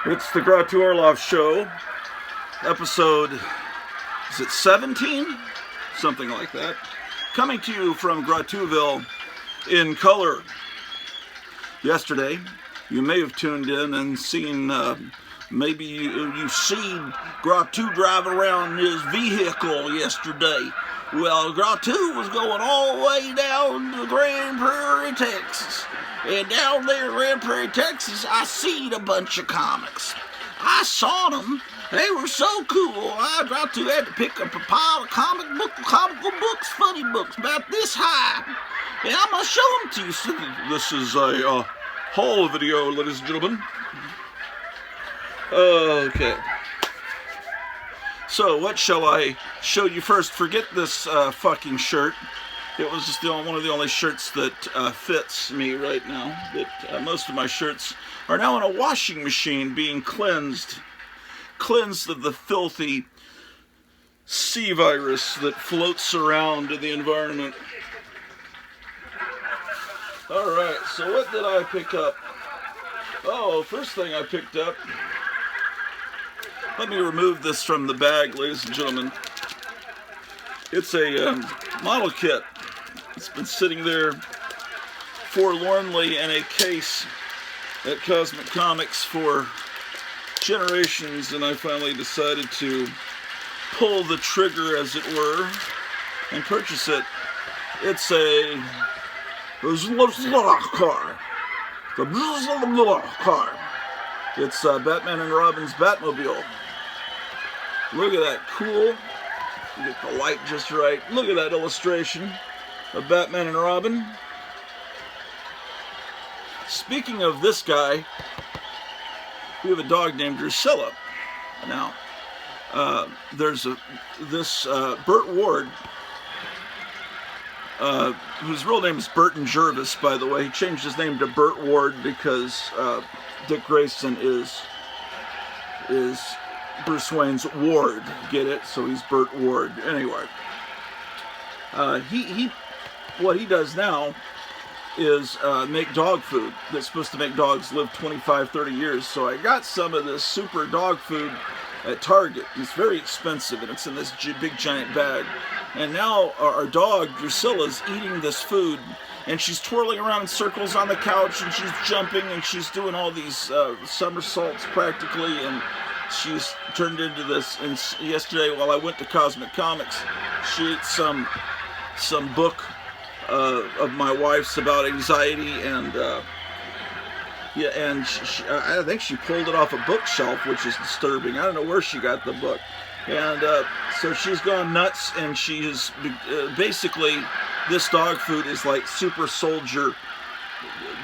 It's the Grottu Orloff show, episode, is it 17? Something like that. Coming to you from Grottuville in color. Yesterday, you may have tuned in and seen, maybe you've seen Grottu drive around his vehicle yesterday. Well, Grottu was going all the way down to Grand Prairie, Texas. And down there in Grand Prairie, Texas, I seen a bunch of comics. I saw them. They were so cool. I Grottu had to pick up a pile of comical books, funny books, about this high. And I'm going to show them to you. So this is a haul video, ladies and gentlemen. Okay. So, what shall I show you first? Forget this fucking shirt. It was just one of the only shirts that fits me right now. That most of my shirts are now in a washing machine being cleansed of the filthy sea virus that floats around in the environment. Alright, so what did I pick up? Oh, first thing I picked up, let me remove this from the bag, ladies and gentlemen. It's a model kit. It's been sitting there forlornly in a case at Cosmic Comics for generations, and I finally decided to pull the trigger, as it were, and purchase it. It's a car. It's Batman and Robin's Batmobile. Look at that, cool. You get the light just right. Look at that illustration of Batman and Robin. Speaking of this guy, we have a dog named Drusilla. Now, there's this Burt Ward, whose real name is Burton Jervis, by the way. He changed his name to Burt Ward because Dick Grayson is Bruce Wayne's ward. Get it? So he's Burt Ward. Anyway, what he does now is make dog food that's supposed to make dogs live 25, 30 years. So I got some of this super dog food at Target. It's very expensive, and it's in this big giant bag. And now our dog, Drusilla's eating this food, and she's twirling around in circles on the couch, and she's jumping, and she's doing all these somersaults practically, and she's turned into this. And yesterday, while I went to Cosmic Comics, she ate some book of my wife's about anxiety, and yeah, and I think she pulled it off a bookshelf, which is disturbing. I don't know where she got the book. And so she's gone nuts, and she is basically, this dog food is like super soldier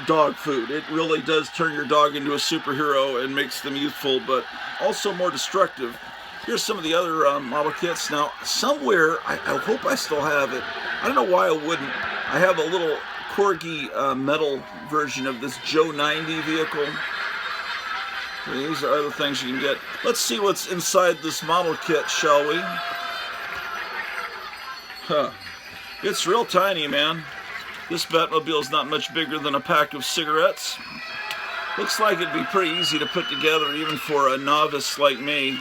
dog food. It really does turn your dog into a superhero and makes them youthful, but also more destructive. Here's some of the other model kits. Now, somewhere, I hope I still have it. I don't know why I wouldn't. I have a little Corgi metal version of this Joe 90 vehicle. These are other things you can get. Let's see what's inside this model kit, shall we? Huh. It's real tiny, man. This Batmobile is not much bigger than a pack of cigarettes. Looks like it'd be pretty easy to put together, even for a novice like me.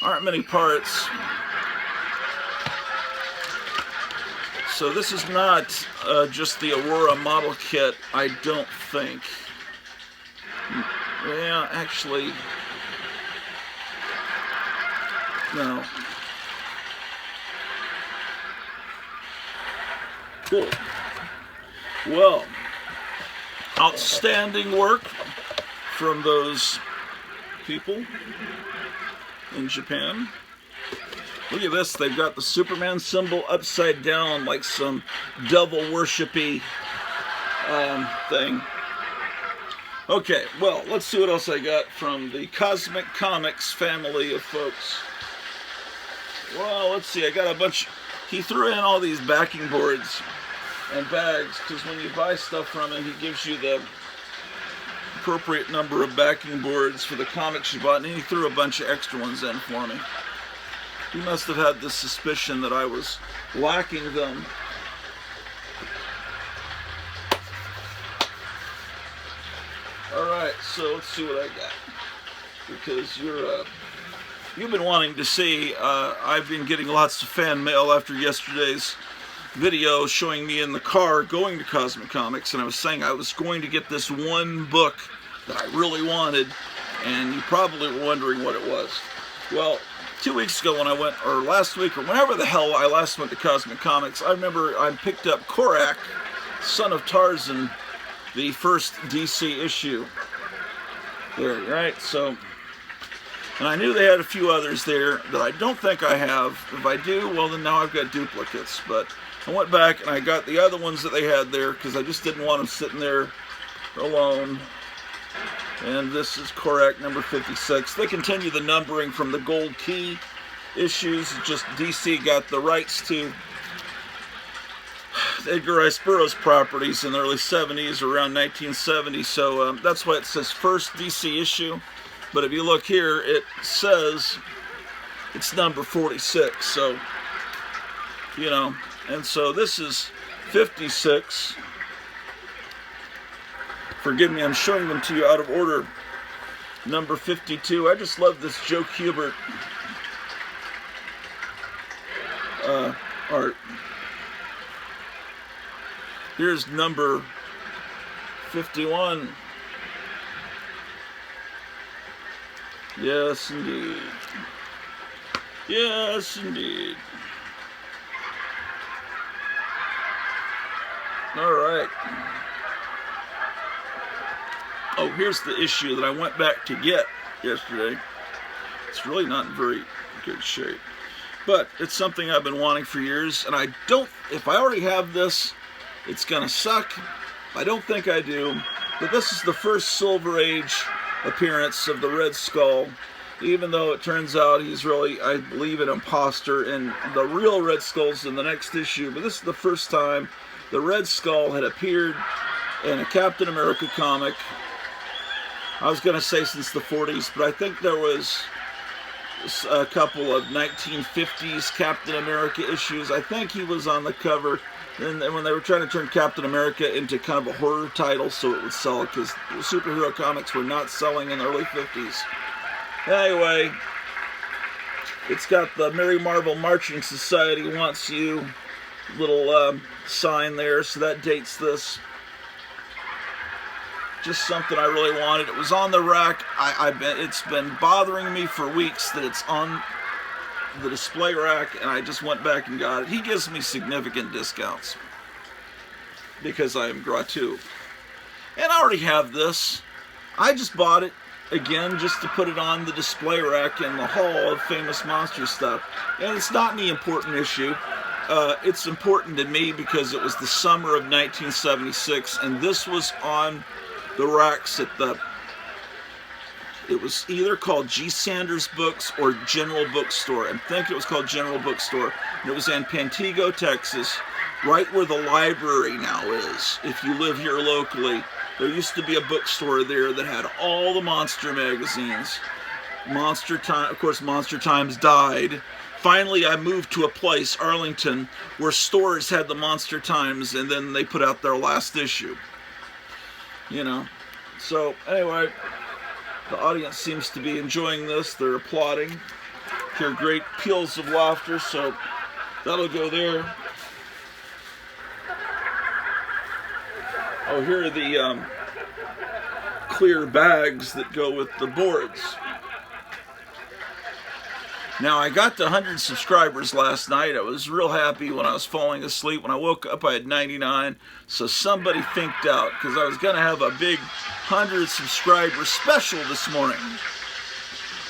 Aren't many parts. So this is not just the Aurora model kit, I don't think. Yeah, actually, no. Cool. Well, outstanding work from those people in Japan. Look at this, they've got the Superman symbol upside down like some devil worshipy thing. Okay, well, let's see what else I got from the Cosmic Comics family of folks. Well, let's see, I got a bunch. He threw in all these backing boards and bags, because when you buy stuff from him, he gives you the appropriate number of backing boards for the comics you bought, and he threw a bunch of extra ones in for me. He must have had the suspicion that I was lacking them. Alright, so let's see what I got. because you've been wanting to see. I've been getting lots of fan mail after yesterday's video showing me in the car going to Cosmic Comics, and I was saying I was going to get this one book that I really wanted, and you probably were wondering what it was. Well, 2 weeks ago when I went, or last week, or whenever the hell I last went to Cosmic Comics, I remember I picked up Korak, Son of Tarzan, the first DC issue. There, right? So, and I knew they had a few others there that I don't think I have. If I do, well then now I've got duplicates. But I went back and I got the other ones that they had there because I just didn't want them sitting there alone. And this is Korak number 56. They continue the numbering from the Gold Key issues. Just DC got the rights to Edgar Rice Burroughs properties in the early 70s, around 1970. So that's why it says first DC issue. But if you look here, it says it's number 46. So, you know, and so this is 56. Forgive me, I'm showing them to you out of order. Number 52. I just love this Joe Kubert art. Here's number 51. Yes, indeed. Yes, indeed. All right. Oh, here's the issue that I went back to get yesterday. It's really not in very good shape. But it's something I've been wanting for years, and I don't, if I already have this, it's gonna suck. I don't think I do. But this is the first Silver Age appearance of the Red Skull, even though it turns out he's really, I believe, an imposter, and the real Red Skull's in the next issue. But this is the first time the Red Skull had appeared in a Captain America comic. I was going to say since the 40s, but I think there was a couple of 1950s Captain America issues. I think he was on the cover, and when they were trying to turn Captain America into kind of a horror title so it would sell, because superhero comics were not selling in the early 50s. Anyway, it's got the Mary Marvel Marching Society Wants You little sign there, so that dates this. Just something I really wanted. It was on the rack. It's been bothering me for weeks that it's on the display rack, and I just went back and got it. He gives me significant discounts because I am Grottu. And I already have this. I just bought it again just to put it on the display rack in the hall of famous monster stuff. And it's not any important issue. It's important to me because it was the summer of 1976, and this was on the racks at it was either called G. Sanders Books or General Bookstore. I think it was called General Bookstore. And it was in Pantego, Texas, right where the library now is. If you live here locally, there used to be a bookstore there that had all the monster magazines. Monster Time, of course, Monster Times died. Finally, I moved to a place, Arlington, where stores had the Monster Times, and then they put out their last issue. You know, so anyway, the audience seems to be enjoying this. They're applauding. Hear great peals of laughter, so that'll go there. Oh, here are the clear bags that go with the boards. Now, I got to 100 subscribers last night. I was real happy when I was falling asleep. When I woke up, I had 99. So somebody thinked out, because I was going to have a big 100 subscriber special this morning.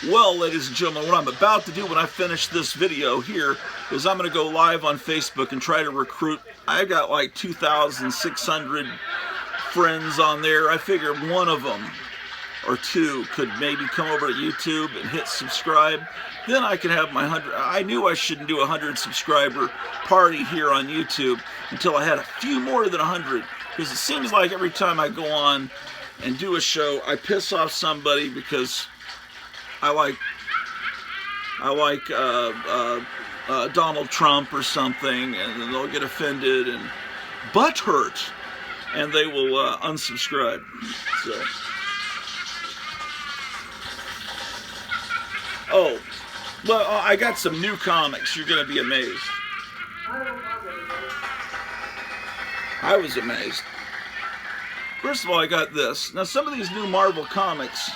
Well, ladies and gentlemen, what I'm about to do when I finish this video here is I'm going to go live on Facebook and try to recruit. I got like 2,600 friends on there. I figured one of them or two could maybe come over to YouTube and hit subscribe. Then I can have my 100. I knew I shouldn't do a 100 subscriber party here on YouTube until I had a few more than 100, because it seems like every time I go on and do a show, I piss off somebody because I like Donald Trump or something, and then they'll get offended and butthurt, and they will unsubscribe. So Oh, well, I got some new comics. You're going to be amazed. I was amazed. First of all, I got this. Now, some of these new Marvel comics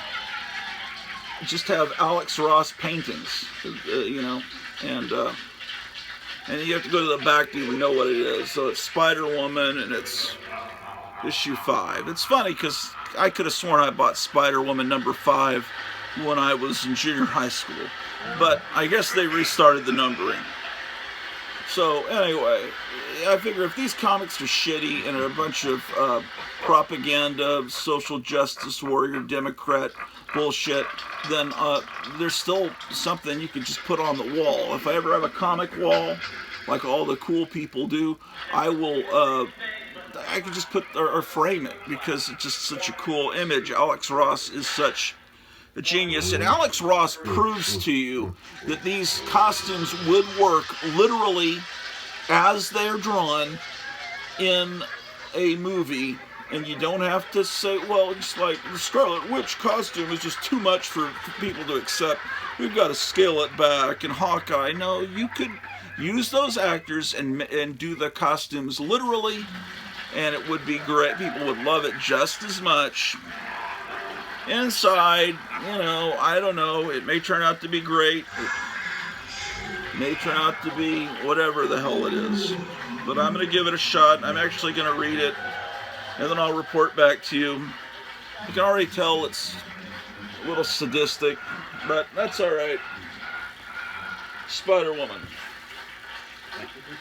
just have Alex Ross paintings, you know, and you have to go to the back to even know what it is. So it's Spider-Woman, and it's issue 5. It's funny because I could have sworn I bought Spider-Woman number 5 when I was in junior high school, but I guess they restarted the numbering. So anyway, I figure if these comics are shitty and are a bunch of propaganda, social justice warrior, Democrat bullshit, then there's still something you could just put on the wall. If I ever have a comic wall, like all the cool people do, I will, I could just put, or frame it, because it's just such a cool image. Alex Ross is such a genius, and Alex Ross proves to you that these costumes would work literally as they're drawn in a movie, and you don't have to say, well, it's like the Scarlet Witch costume is just too much for people to accept. We've got to scale it back. And Hawkeye, no, you could use those actors and do the costumes literally, and it would be great. People would love it just as much. Inside, you know, I don't know, it may turn out to be great. It may turn out to be whatever the hell it is. But I'm going to give it a shot. I'm actually going to read it, and then I'll report back to you. You can already tell it's a little sadistic, but that's alright. Spider-Woman.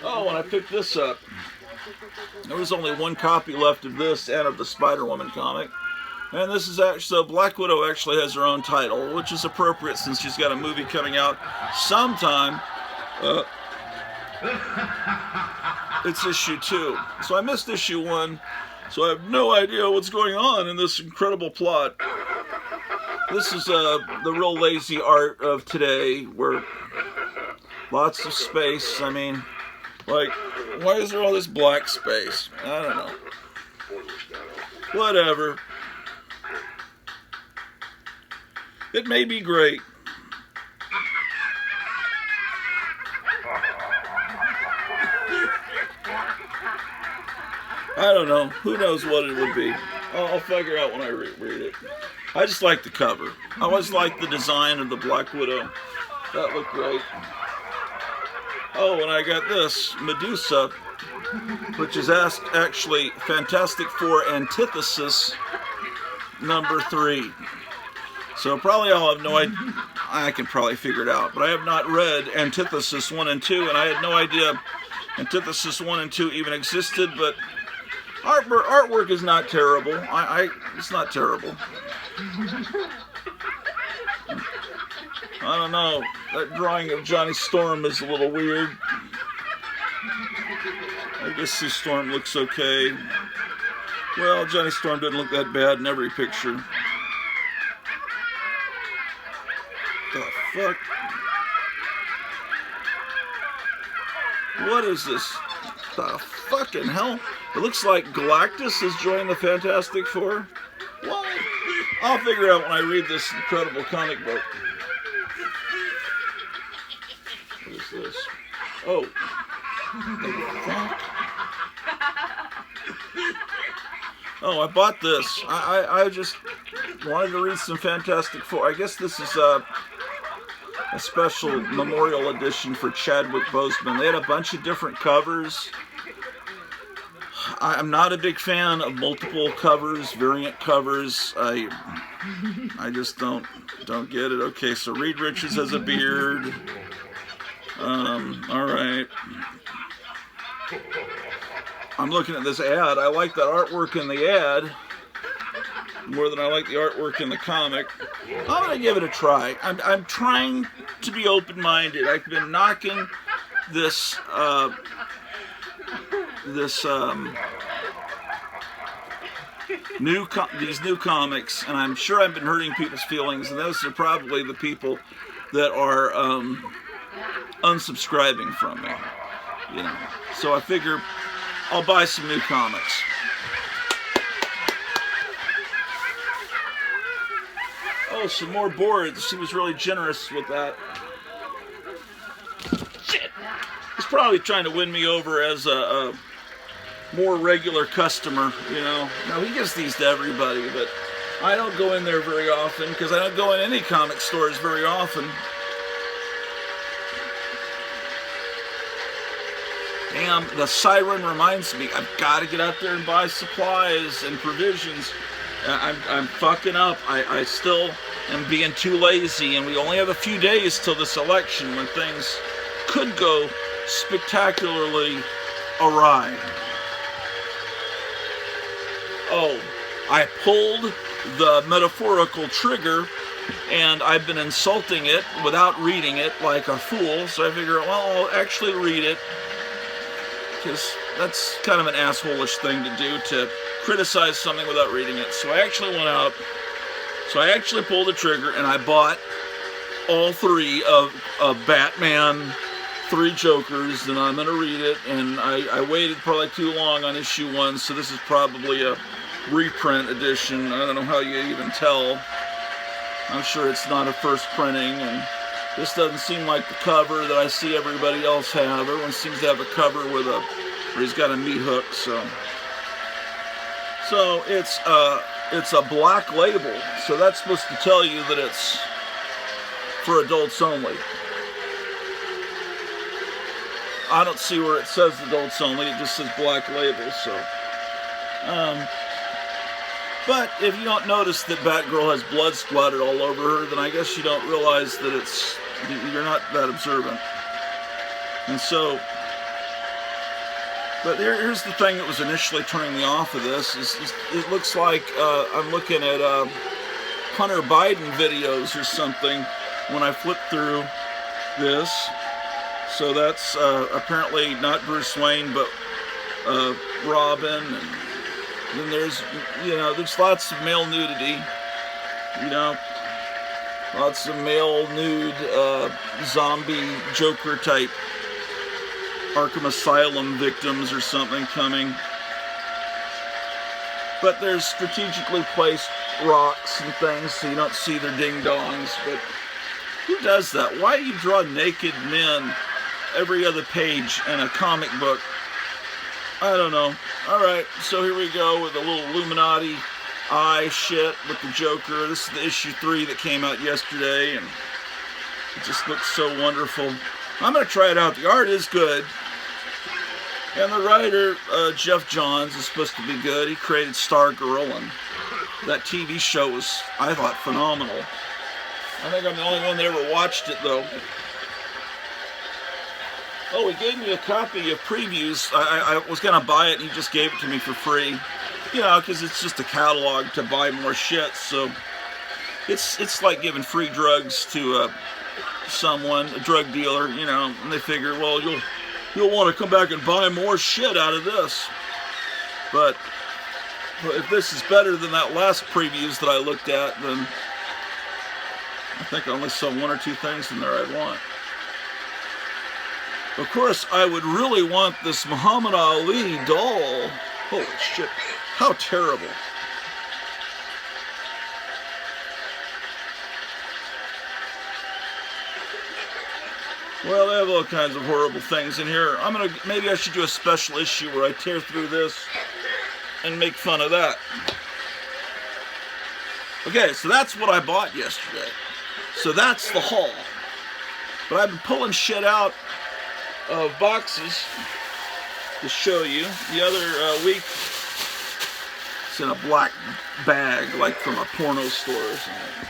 Oh, when I picked this up, there was only one copy left of this and of the Spider-Woman comic. And this is actually, so Black Widow actually has her own title, which is appropriate since she's got a movie coming out sometime. It's issue 2. So I missed issue 1, so I have no idea what's going on in this incredible plot. This is the real lazy art of today, where lots of space. I mean, like, why is there all this black space? I don't know. Whatever. It may be great. I don't know. Who knows what it would be? I'll figure out when I read it. I just like the cover. I always like the design of the Black Widow. That looked great. Oh, and I got this, Medusa, which is actually Fantastic Four Antithesis number 3. So probably I'll have no idea. I can probably figure it out, but I have not read Antithesis 1 and 2, and I had no idea Antithesis 1 and 2 even existed, but artwork is not terrible. It's not terrible. I don't know. That drawing of Johnny Storm is a little weird. I guess Sue Storm looks okay. Well, Johnny Storm didn't look that bad in every picture. The fuck? What is this? The fucking hell? It looks like Galactus has joined the Fantastic Four. What? I'll figure out when I read this incredible comic book. What is this? Oh. The fuck? Oh, I bought this. I just wanted to read some Fantastic Four. I guess this is a special memorial edition for Chadwick Boseman. They had a bunch of different covers. I'm not a big fan of multiple covers, variant covers. I just don't get it. Okay, so Reed Richards has a beard. All right. I'm looking at this ad. I like that artwork in the ad more than I like the artwork in the comic. I'm gonna give it a try. I'm trying to be open-minded. I've been knocking these new comics, and I'm sure I've been hurting people's feelings, and those are probably the people that are unsubscribing from me, you know. So I figure I'll buy some new comics. Oh, some more boards. She was really generous with that. Shit. He's probably trying to win me over as a more regular customer, you know. Now, he gives these to everybody, but I don't go in there very often because I don't go in any comic stores very often. Damn, the siren reminds me, I've got to get out there and buy supplies and provisions. I'm fucking up. I still am being too lazy, and we only have a few days till this election when things could go spectacularly awry. Oh, I pulled the metaphorical trigger, and I've been insulting it without reading it like a fool, so I figure, well, I'll actually read it, because that's kind of an asshole-ish thing to do, to criticize something without reading it. So I actually went out, so I actually pulled the trigger, and I bought all three of Batman, 3 Jokers, and I'm going to read it, and I waited probably too long on issue 1, so this is probably a reprint edition. I don't know how you even tell. I'm sure it's not a first printing, and this doesn't seem like the cover that I see everybody else have. Everyone seems to have a cover with where he's got a meat hook, so it's a black label, so that's supposed to tell you that it's for adults only. I don't see where it says adults only, it just says black label, so. But if you don't notice that Batgirl has blood splattered all over her, then I guess you don't realize that you're not that observant. And so, but here's the thing that was initially turning me off of this, is it looks like I'm looking at Hunter Biden videos or something when I flip through this. So that's apparently not Bruce Wayne, but Robin, and then there's lots of male nudity, lots of male nude zombie Joker type Arkham Asylum victims or something coming. But there's strategically placed rocks and things so you don't see their ding-dongs. But who does that? Why do you draw naked men every other page in a comic book? I don't know. Alright, so here we go with a little Illuminati eye shit with the Joker. This is the issue 3 that came out yesterday, and it just looks so wonderful. I'm going to try it out. The art is good. And the writer, Jeff Johns, is supposed to be good. He created Stargirl, and that TV show was, I thought, phenomenal. I think I'm the only one that ever watched it, though. Oh, he gave me a copy of previews. I was going to buy it, and he just gave it to me for free. Because it's just a catalog to buy more shit, so it's like giving free drugs to someone, a drug dealer, and they figure, well, you'll want to come back and buy more shit out of this. But if this is better than that last previews that I looked at, then I think I only saw 1 or 2 things in there I'd want. Of course, I would really want this Muhammad Ali doll. Holy shit, how terrible. Well, they have all kinds of horrible things in here. Maybe I should do a special issue where I tear through this and make fun of that. Okay, so that's what I bought yesterday. So that's the haul. But I've been pulling shit out of boxes to show you. The other week, it's in a black bag, like from a porno store or something.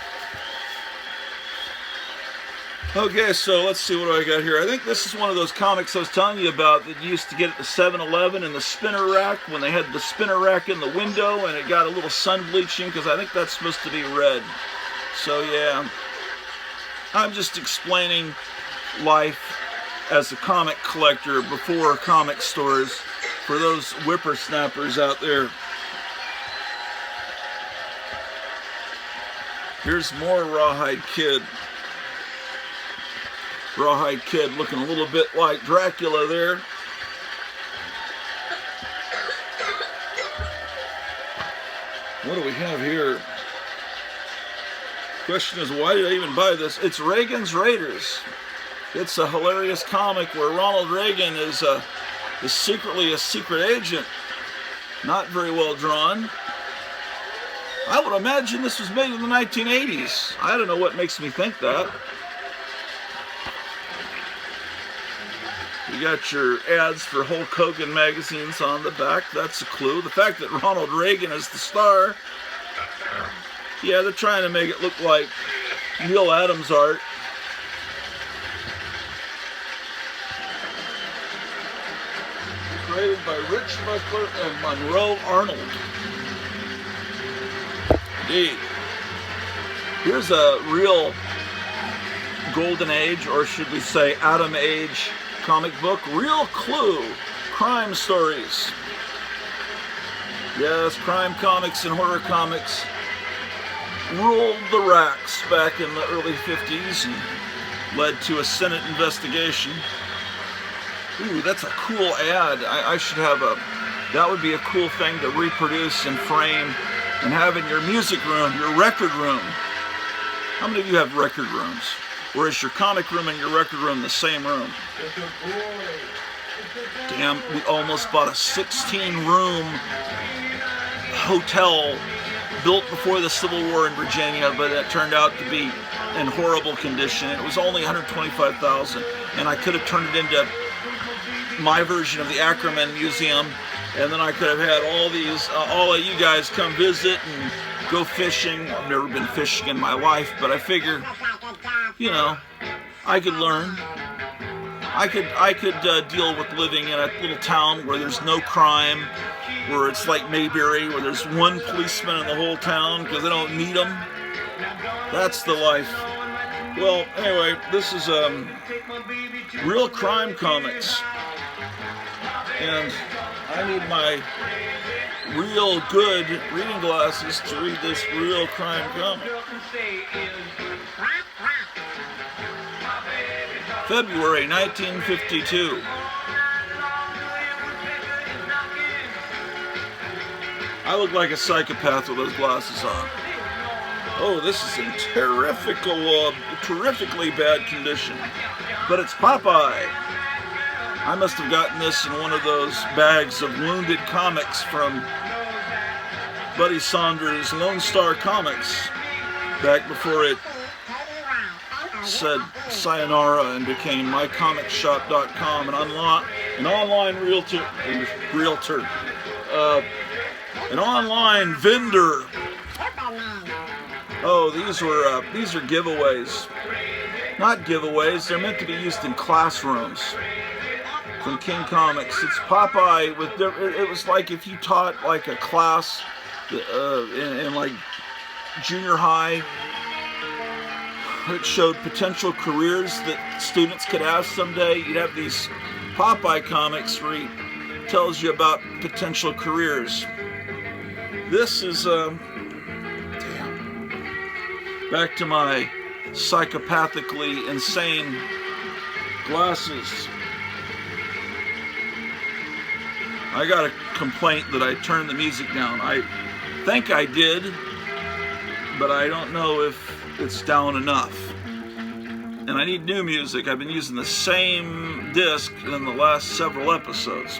Okay, so let's see, what do I got here? I think this is one of those comics I was telling you about that you used to get at the 7-Eleven in the spinner rack, when they had the spinner rack in the window and it got a little sun bleaching, because I think that's supposed to be red. So yeah, I'm just explaining life as a comic collector before comic stores for those whippersnappers out there. Here's more Rawhide Kid. Rawhide Kid looking a little bit like Dracula there. What do we have here? Question is, why did I even buy this? It's Reagan's Raiders. It's a hilarious comic where Ronald Reagan is secretly a secret agent. Not very well drawn. I would imagine this was made in the 1980s. I don't know what makes me think that. You got your ads for Hulk Hogan magazines on the back. That's a clue. The fact that Ronald Reagan is the star. Yeah, they're trying to make it look like Neil Adams art. Created by Rich Buckler and Monroe Arnold. Indeed. Here's a real golden age, or should we say Atom Age comic book. Real Clue. Crime stories. Yes, crime comics and horror comics ruled the racks back in the early 50s and led to a Senate investigation. Ooh, that's a cool ad. I should have that would be a cool thing to reproduce and frame and have in your music room, your record room. How many of you have record rooms? Or is your comic room and your record room the same room? Damn, we almost bought a 16-room hotel built before the Civil War in Virginia, but it turned out to be in horrible condition. It was only $125,000, and I could have turned it into my version of the Ackerman Museum, and then I could have had all of you guys come visit and go fishing. I've never been fishing in my life, but I figure, you know, I could learn. I could deal with living in a little town where there's no crime, where it's like Mayberry, where there's one policeman in the whole town because they don't need them. That's the life. Well, anyway, this is Real Crime Comics. And I need my real good reading glasses to read this Real Crime comic. February 1952. I look like a psychopath with those glasses on. Oh, this is in terrifically bad condition. But it's Popeye. I must have gotten this in one of those bags of wounded comics from Buddy Saunders' Lone Star Comics back before it said sayonara and became mycomicshop.com, an online an online vendor. Oh, these are giveaways. Not giveaways, they're meant to be used in classrooms. From King Comics. It's Popeye it was like if you taught like a class in like junior high. It showed potential careers that students could have someday. You'd have these Popeye comics where he tells you about potential careers. This is back to my psychopathically insane glasses. I got a complaint that I turned the music down. I think I did, but I don't know if it's down enough. And I need new music. I've been using the same disc in the last several episodes.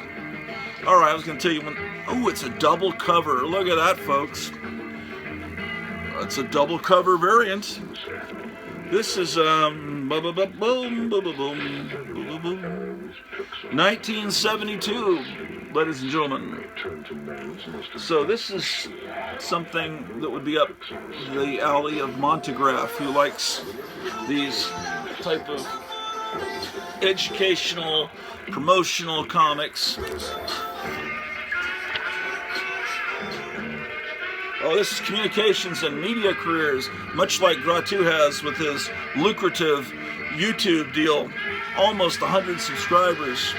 Alright, I was going to tell you when... Oh, it's a double cover. Look at that, folks. It's a double cover variant. This is 1972, ladies and gentlemen. So this is something that would be up the alley of Montegraph, who likes these type of educational, promotional comics. Oh, this is communications and media careers, much like Grottu has with his lucrative YouTube deal. Almost 100 subscribers.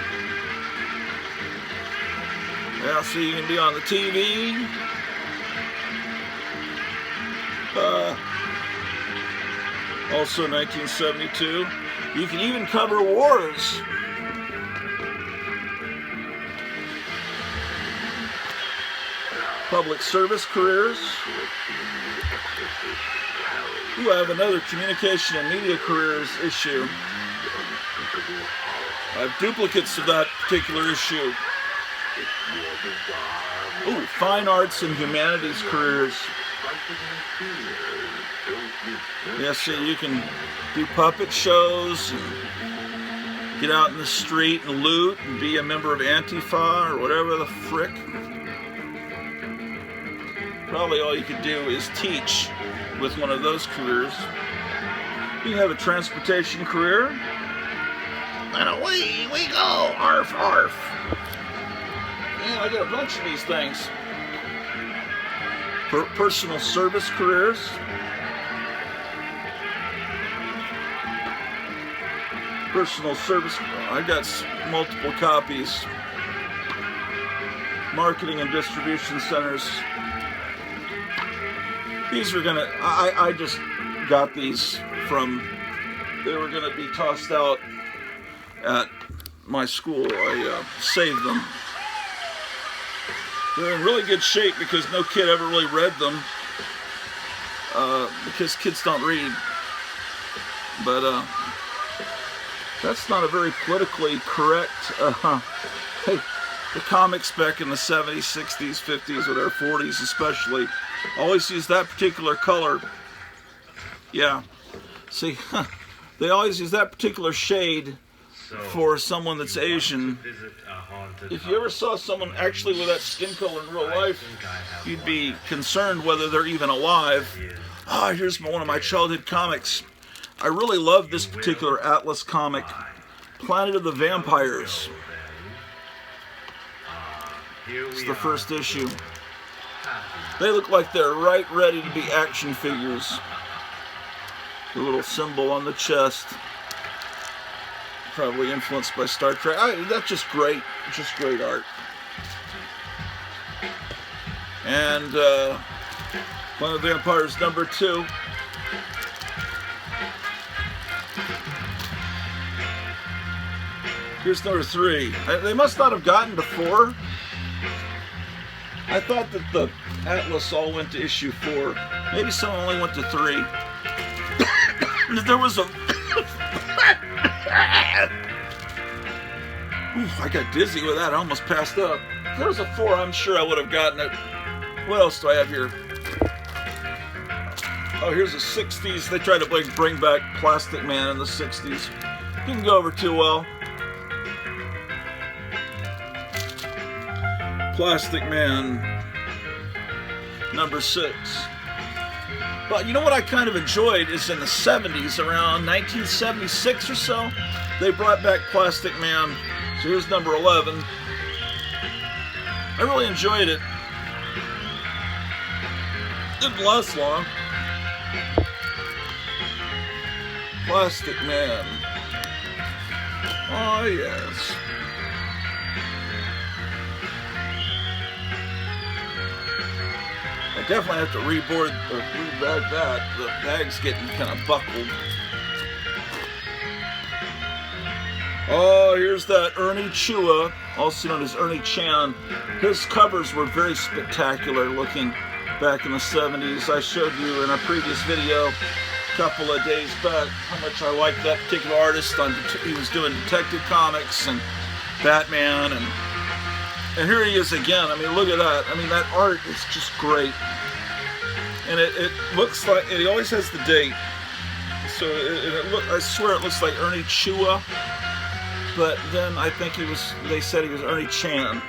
Yeah, so you can be on the TV. Also 1972. You can even cover wars. Public service careers. Ooh, Ooh, I have another communication and media careers issue. I have duplicates of that particular issue. Ooh, fine arts and humanities careers. Yes, so you can do puppet shows, and get out in the street and loot, and be a member of Antifa or whatever the frick. Probably all you could do is teach with one of those careers. You can have a transportation career. And away we go, arf, arf. Yeah, I got a bunch of these things. For personal service careers. Personal service, I got multiple copies. Marketing and distribution centers. These were gonna, I just got these from, they were gonna be tossed out at my school. I saved them. They're in really good shape because no kid ever really read them. Because kids don't read. But that's not a very politically correct, hey, the comics back in the 70s, 60s, 50s, whatever, 40s especially, always use that particular color. Yeah, see, they always use that particular shade for someone that's Asian. If you ever saw someone actually with that skin color in real life, you'd be concerned whether they're even alive. Ah, here's one of my childhood comics. I really love this particular Atlas comic, Planet of the Vampires. It's the first issue. They look like they're right ready to be action figures. The little symbol on the chest. Probably influenced by Star Trek. That's just great. Just great art. And Planet of the Vampires #2. Here's #3. They must not have gotten to 4. I thought that the Atlas all went to issue 4. Maybe some only went to 3. There was a... Ooh, I got dizzy with that. I almost passed up. If there was a 4, I'm sure I would have gotten it. What else do I have here? Oh, here's the 60s. They tried to bring back Plastic Man in the 60s. Didn't go over too well. Plastic Man #6. But you know what I kind of enjoyed is in the 70s, around 1976 or so, they brought back Plastic Man. So here's #11. I really enjoyed it. Didn't last long. Plastic Man. Oh yes. I definitely have to rebag that. The bag's getting kind of buckled. Oh, here's that Ernie Chua, also known as Ernie Chan. His covers were very spectacular looking back in the 70s. I showed you in a previous video a couple of days back how much I liked that particular artist. He was doing Detective Comics and Batman, and here he is again. I mean, look at that. I mean, that art is just great. And it looks like, he always has the date. So I swear it looks like Ernie Chua. But then I think they said he was Ernie Chan.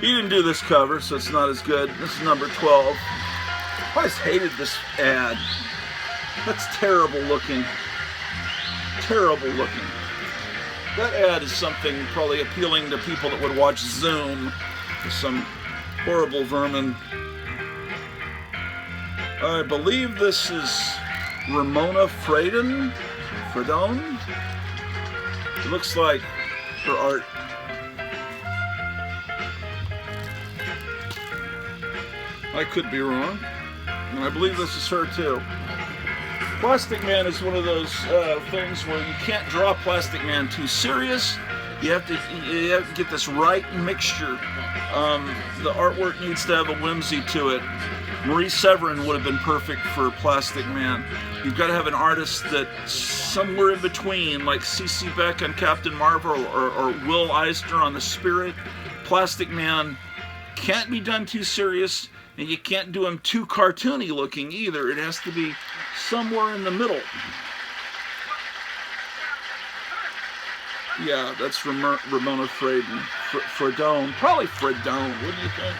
He didn't do this cover, so it's not as good. This is #12. I always hated this ad. That's terrible looking. Terrible looking. That ad is something probably appealing to people that would watch Zoom. Some horrible vermin. I believe this is Ramona Fredon. It looks like her art. I could be wrong. And I believe this is her too. Plastic Man is one of those things where you can't draw Plastic Man too serious. You have to get this right mixture. The artwork needs to have a whimsy to it. Marie Severin would have been perfect for Plastic Man. You've got to have an artist that's somewhere in between, like C.C. Beck on Captain Marvel or Will Eisner on The Spirit. Plastic Man can't be done too serious, and you can't do him too cartoony looking either. It has to be somewhere in the middle. Yeah, that's Ramona Fredone. Probably Fredone, what do you think?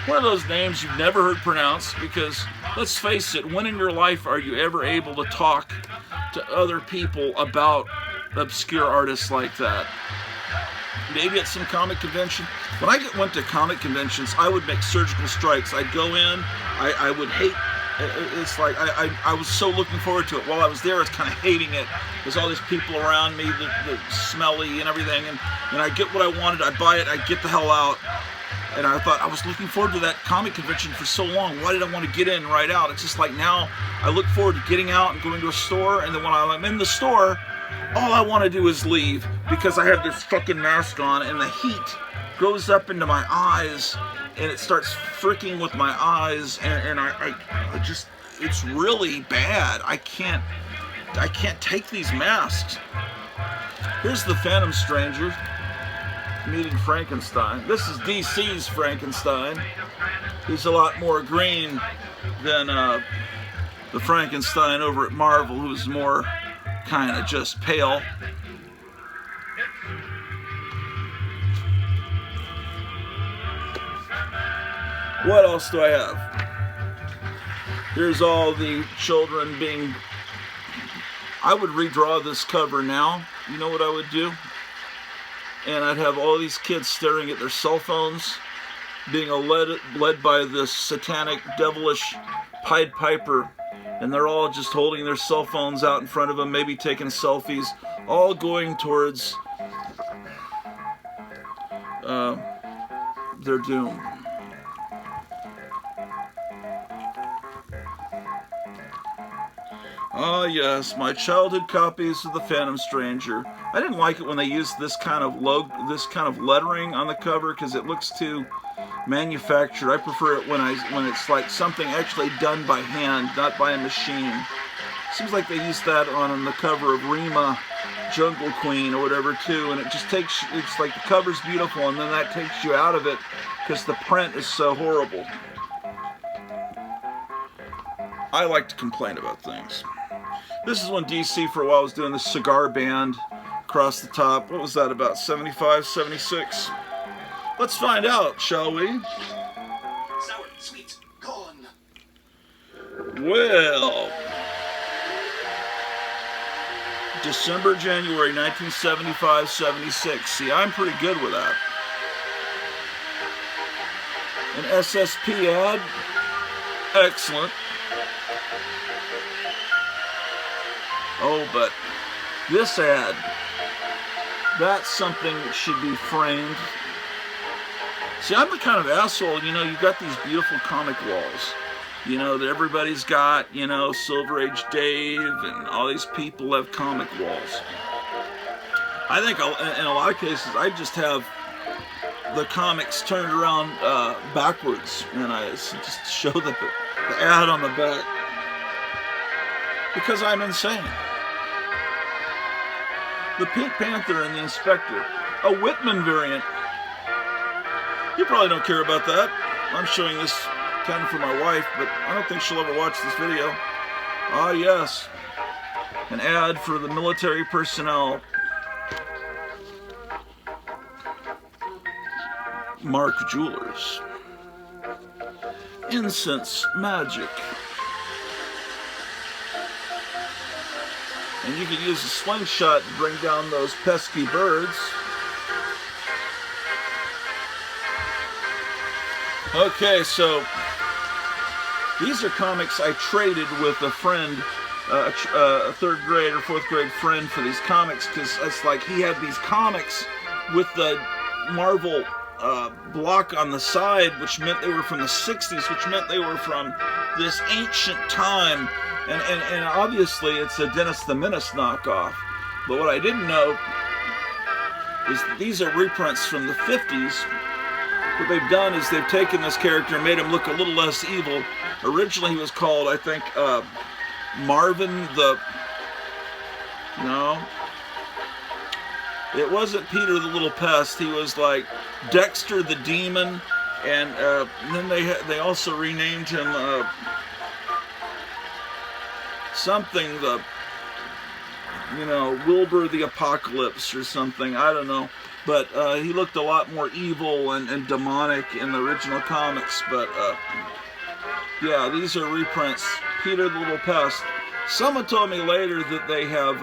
One of those names you've never heard pronounced, because, let's face it, when in your life are you ever able to talk to other people about obscure artists like that? Maybe at some comic convention. When I went to comic conventions, I would make surgical strikes. I'd go in, I would hate, it's like, I was so looking forward to it. While I was there, I was kind of hating it. There's all these people around me, the smelly and everything, and I get what I wanted, I buy it, I get the hell out. And I thought, I was looking forward to that comic convention for so long. Why did I want to get in right out? It's just like now, I look forward to getting out and going to a store, and then when I'm in the store, all I want to do is leave, because I have this fucking mask on, and the heat goes up into my eyes, and it starts freaking with my eyes, and I just, it's really bad. I can't take these masks. Here's the Phantom Stranger meeting Frankenstein. This is DC's Frankenstein. He's a lot more green than the Frankenstein over at Marvel, who's more kind of just pale. What else do I have? Here's all the children being... I would redraw this cover now. You know what I would do? And I'd have all these kids staring at their cell phones, being led by this satanic, devilish Pied Piper, and they're all just holding their cell phones out in front of them, maybe taking selfies, all going towards their doom. Ah, yes, my childhood copies of the Phantom Stranger. I didn't like it when they used this kind of lettering on the cover, because it looks too manufactured. I prefer it when it's like something actually done by hand, not by a machine. Seems like they used that on the cover of Rima, Jungle Queen, or whatever too, and it just takes, it's like the cover's beautiful, and then that takes you out of it because the print is so horrible. I like to complain about things. This is when DC for a while was doing the cigar band across the top. What was that, about 75, 76? Let's find out, shall we? Sour, sweet, corn. Well, December, January 1975, 76. See, I'm pretty good with that. An SSP ad. Excellent. Oh, but this ad, that's something that should be framed. See, I'm the kind of asshole, you know, you've got these beautiful comic walls, you know, that everybody's got, you know, Silver Age Dave and all these people have comic walls. I think in a lot of cases, I just have the comics turned around backwards, and I just show the ad on the back. Because I'm insane. The Pink Panther and the Inspector. A Whitman variant. You probably don't care about that. I'm showing this kind of for my wife, but I don't think she'll ever watch this video. Ah, yes. An ad for the military personnel. Mark Jewelers. Incense Magic. And you could use a slingshot to bring down those pesky birds. Okay, so these are comics I traded with a friend, a third grade or fourth grade friend for these comics, because it's like he had these comics with the Marvel block on the side, which meant they were from the 60s, which meant they were from this ancient time. And obviously it's a Dennis the Menace knockoff. But what I didn't know These are reprints from the 50s. What they've done is they've taken this character and made him look a little less evil. Originally he was called, I think, Marvin the... No. It wasn't Peter the Little Pest. He was like Dexter the Demon. And then they also renamed him something, Wilbur the Apocalypse or something. I don't know. But he looked a lot more evil and demonic in the original comics. But yeah, these are reprints. Peter the Little Pest. Someone told me later that they have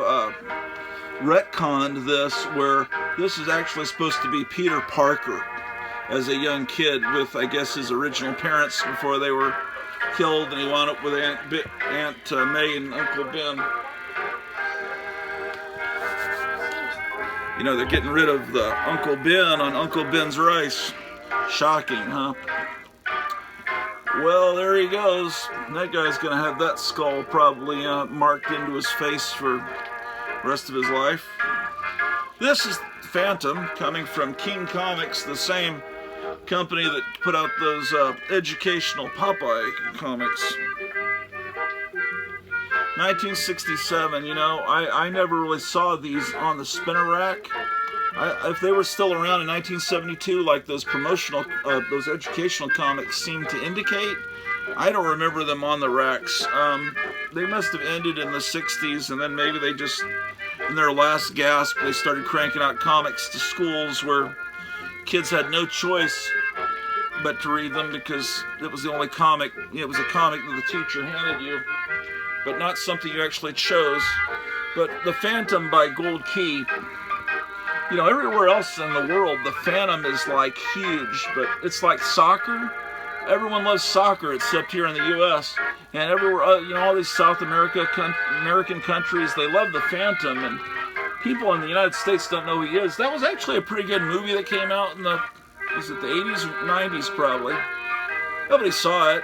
retconned this, where this is actually supposed to be Peter Parker as a young kid with, I guess, his original parents before they were killed, and he wound up with Aunt May and Uncle Ben. You know, they're getting rid of the Uncle Ben on Uncle Ben's rice. Shocking, huh? Well, there he goes. That guy's going to have that skull probably marked into his face for the rest of his life. This is Phantom, coming from King Comics, the same company that put out those educational Popeye comics. 1967, you know, I never really saw these on the spinner rack. If they were still around in 1972, like those promotional, those educational comics seem to indicate, I don't remember them on the racks. They must have ended in the 60s, and then maybe they just, in their last gasp, they started cranking out comics to schools where kids had no choice but to read them because it was the only comic, it was a comic that the teacher handed you, but not something you actually chose. But The Phantom by Gold Key, you know, everywhere else in the world, the Phantom is like huge, but it's like soccer. Everyone loves soccer except here in the U.S. And everywhere, you know, all these South American countries, they love the Phantom, and people in the United States don't know who he is. That was actually a pretty good movie that came out in the, was it the 80s or 90s probably? Nobody saw it.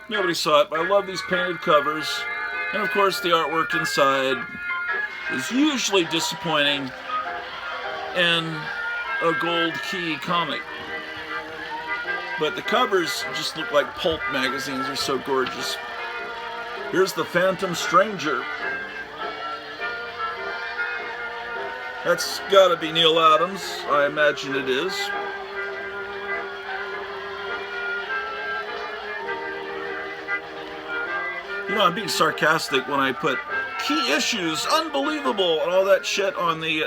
Nobody saw it, but I love these painted covers. And of course the artwork inside is usually disappointing in a Gold Key comic. But the covers just look like pulp magazines. They're so gorgeous. Here's the Phantom Stranger. That's gotta be Neil Adams. I imagine it is. You know, I'm being sarcastic when I put key issues, unbelievable, and all that shit on these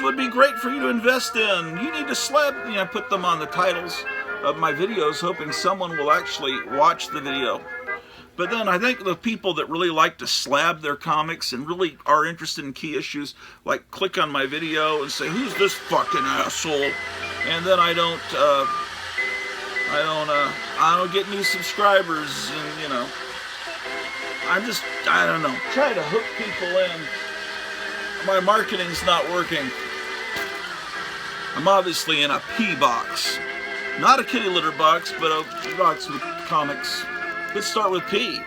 would be great for you to invest in. You need to slab, you know, put them on the titles of my videos, hoping someone will actually watch the video. But then I think the people that really like to slab their comics and really are interested in key issues, like click on my video and say, "Who's this fucking asshole?" And then I don't get new subscribers, and you know, I don't know, try to hook people in. My marketing's not working. I'm obviously in a P box. Not a kitty litter box, but a box with comics. Let's start with P.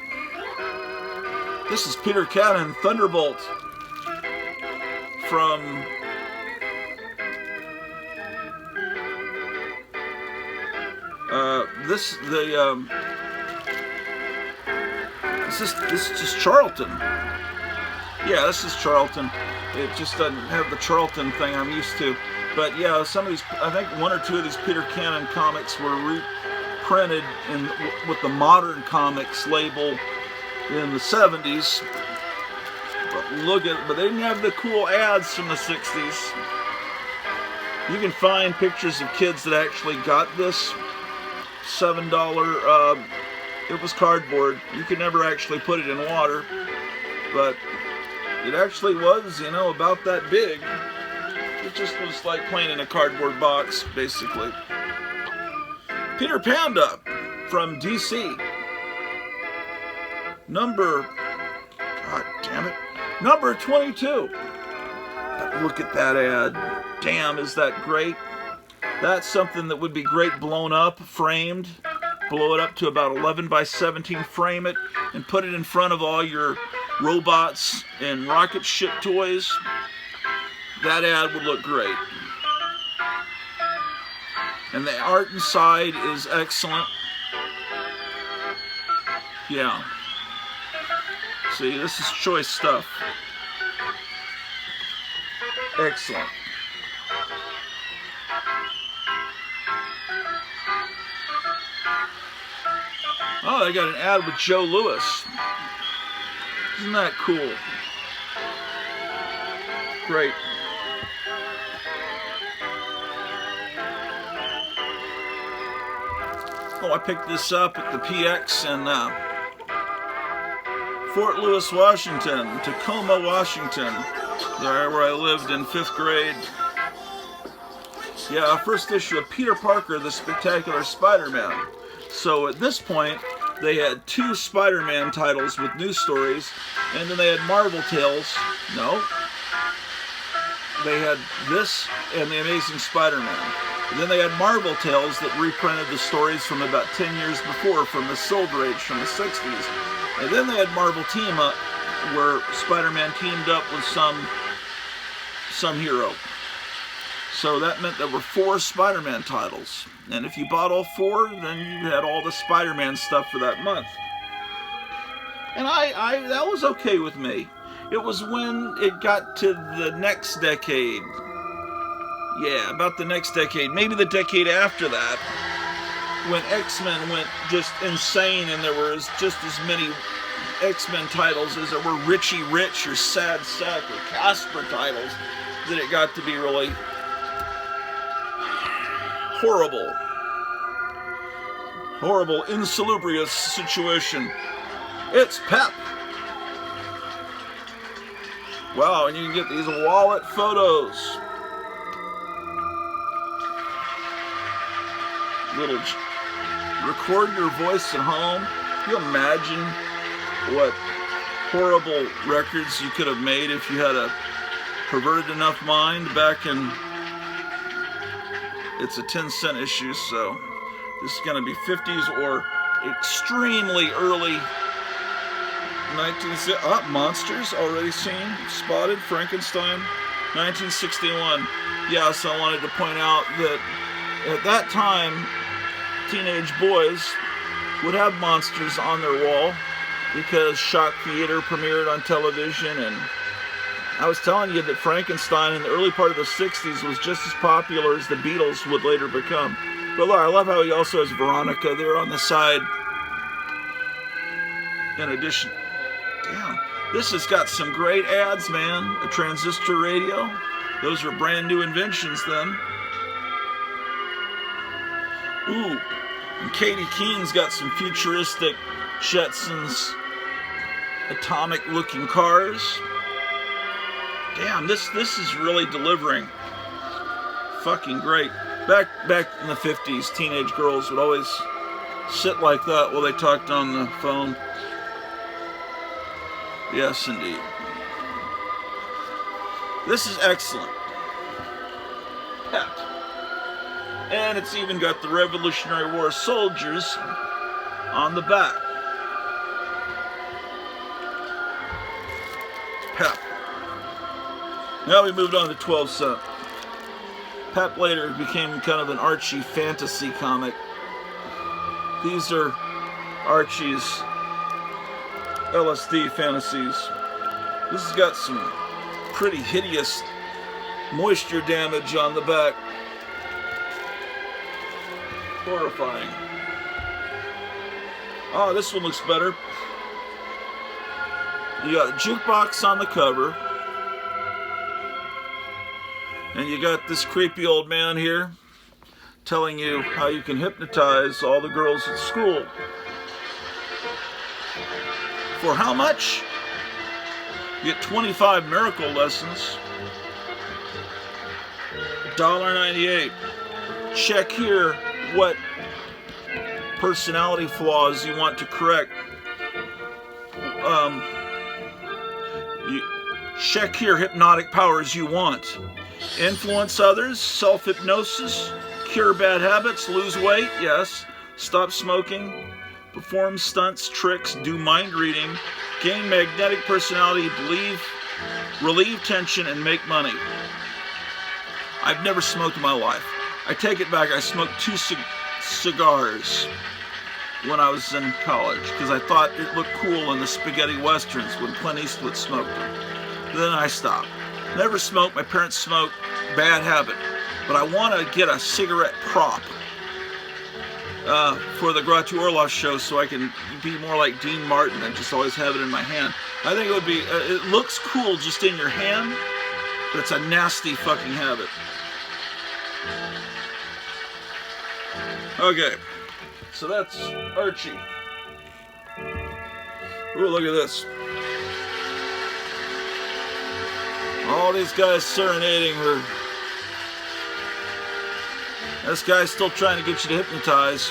This is Peter Cannon, Thunderbolt. From this is just Charlton. Yeah, this is Charlton. It just doesn't have the Charlton thing I'm used to. But yeah, some of these, I think one or two of these Peter Cannon comics were reprinted with the Modern Comics label in the 70s. But they didn't have the cool ads from the 60s. You can find pictures of kids that actually got this $7. It was cardboard. You could never actually put it in water, but it actually was, you know, about that big. It just was like playing in a cardboard box, basically. Peter Panda from DC. Number 22. Look at that ad. Damn, is that great? That's something that would be great blown up, framed. Blow it up to about 11 by 17, frame it, and put it in front of all your robots and rocket ship toys, that ad would look great. And the art inside is excellent. Yeah. See, this is choice stuff. Excellent. Oh, they got an ad with Joe Louis. Isn't that cool? Great. Oh, I picked this up at the PX in Fort Lewis, Washington, Tacoma, Washington, there where I lived in 5th grade. Yeah, first issue of Peter Parker, the Spectacular Spider-Man. So at this point, they had 2 Spider-Man titles with news stories, and then they had Marvel Tales. No. They had this and The Amazing Spider-Man. And then they had Marvel Tales that reprinted the stories from about 10 years before, from the Silver Age, from the 60s. And then they had Marvel Team Up, where Spider-Man teamed up with some hero. So that meant there were 4 Spider-Man titles. And if you bought all 4, then you had all the Spider-Man stuff for that month. And that was okay with me. It was when it got to the next decade. Yeah, about the next decade. Maybe the decade after that, when X-Men went just insane and there was just as many X-Men titles as there were Richie Rich or Sad Sack or Casper titles, that it got to be really horrible. Horrible, insalubrious situation. It's Pep. Wow, and you can get these wallet photos. Little record your voice at home. Can you imagine what horrible records you could have made if you had a perverted enough mind back in... It's a 10-cent issue, so this is going to be 50s or extremely early 1960s. Monsters already seen, spotted, Frankenstein, 1961. Yes, I wanted to point out that at that time, teenage boys would have monsters on their wall because Shock Theater premiered on television, and I was telling you that Frankenstein in the early part of the 60s was just as popular as the Beatles would later become. But look, I love how he also has Veronica there on the side. In addition, damn, this has got some great ads, man. A transistor radio. Those were brand new inventions then. Ooh, and Katie Keene's got some futuristic Jetsons atomic-looking cars. Damn, this is really delivering. Fucking great. Back in the 50s, teenage girls would always sit like that while they talked on the phone. Yes, indeed. This is excellent. Pep. And it's even got the Revolutionary War soldiers on the back. Pep. Now we moved on to 12 cent. Pep later became kind of an Archie fantasy comic. These are Archie's LSD fantasies. This has got some pretty hideous moisture damage on the back. Horrifying. Oh, this one looks better. You got a jukebox on the cover. And you got this creepy old man here telling you how you can hypnotize all the girls at school. For how much? You get 25 miracle lessons. $1.98. Check here what personality flaws you want to correct. Check here hypnotic powers you want. Influence others, self-hypnosis, cure bad habits, lose weight, yes, stop smoking, perform stunts, tricks, do mind reading, gain magnetic personality, relieve tension, and make money. I've never smoked in my life. I take it back, I smoked 2 cigars when I was in college because I thought it looked cool in the spaghetti westerns when Clint Eastwood smoked them. Then I stopped. Never smoked, my parents smoked, bad habit. But I want to get a cigarette prop for the Grottu Orloff show so I can be more like Dean Martin and just always have it in my hand. I think it would be, it looks cool just in your hand, but it's a nasty fucking habit. Okay, so that's Archie. Ooh, look at this. All these guys serenading her. This guy's still trying to get you to hypnotize.